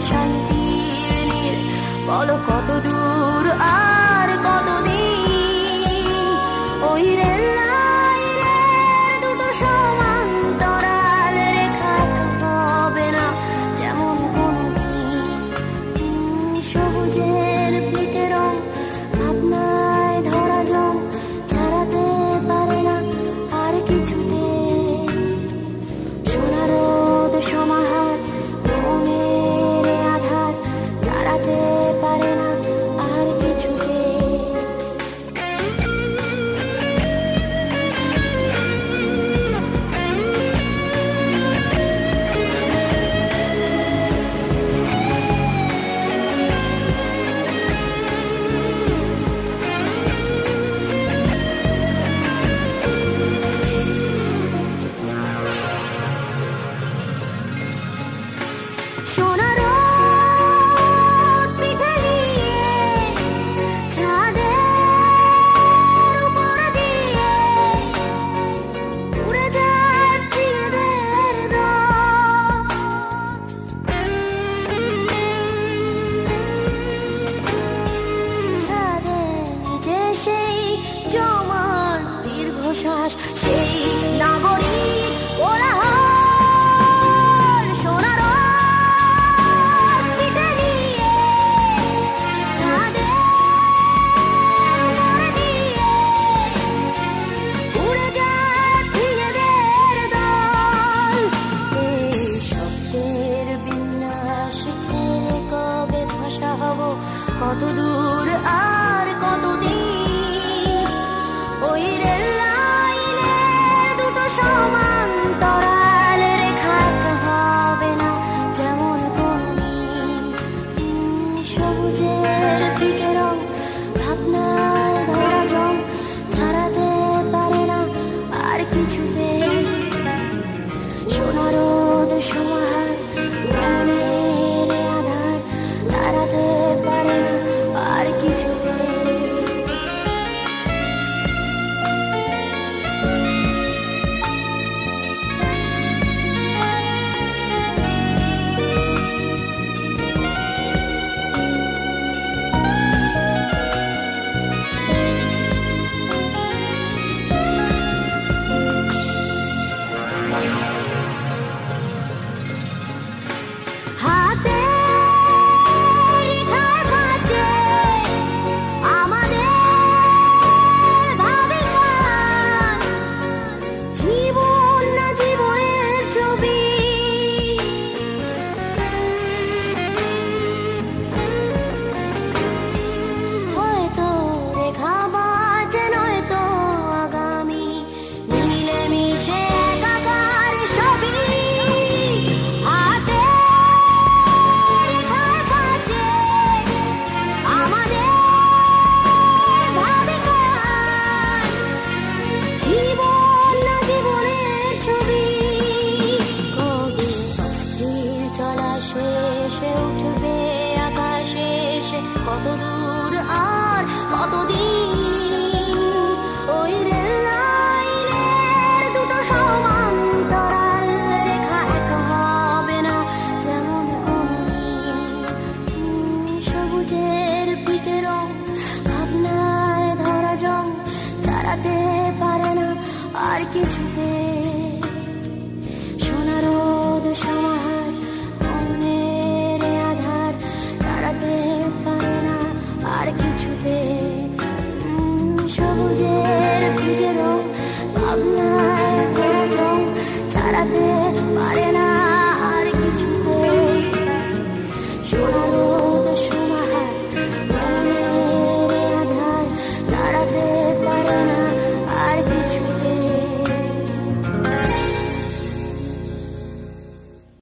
শান্তির নীড়। বলো কত দূর আর কতদিন ওই রেল লাইনের দুটো সমান্তরাল রেখা হবে না যেমন কোনদিন। সবুজের পিকে রং ভাবনায় ধরা জং ছাড়াতে পারে না আর কিছুতে। সোনা রোদ সমাহার মনের আধার তাড়াতে পারে না আর কিছুতে। সোনা রোদ পিঠে নিয়ে ছাদের উপর দিয়ে উড়ে যায় প্রিয়দের দল। ছাদে যে সেই জমার দীর্ঘশ্বাস, সেই নাগরিক কোলাহল। সোনা রোদ পিঠে নিয়ে ছাদের উপর দিয়ে উড়ে যায় প্রিয়দের দল। এই শব্দের বিন্যাস ছেড়ে কবে ভাষা হব, কত দূর আর কতদিন ওই রেল লাইনের দুটো সমান্তরাল রেখা হবে না যেমন কোনদিন। সবুজের পিকে রং ভাবনায় ধরা জং ছাড়াতে পারে না আর কিছুতে। সোনা রোদ সমাহার মনের আধার তাড়াতে পারে না আর কিছুতে। হাতে রেখায় বাঁচে আমাদের ভাবিকার, জীবন না জীবনের ছবি। হয়তো রেখা বাঁচে নয়তো আগামী, মিলে মিশে একাকার সবই। হাতে রেখায় বাঁচে আমাদের ভাবিকার, জীবন না জীবনের ছবি। কবে অস্থির চলা শেষে উঠবে আকাশে এসে কত দূর আর কতদিন ওই রেল লাইনের দুটো সমান্তরাল রেখা এক হবে না যেমন কোনদিন। সবুজের পিকে রং ভাবনায় ধরা জং ছাড়াতে পারে না আর কিছুতে। সোনা রোদ সমাহার মনের আধার তাড়াতে পারে না আর কিছুতে। সবুজের পিকে রং ভাবনায় ধরা জং ছাড়াতে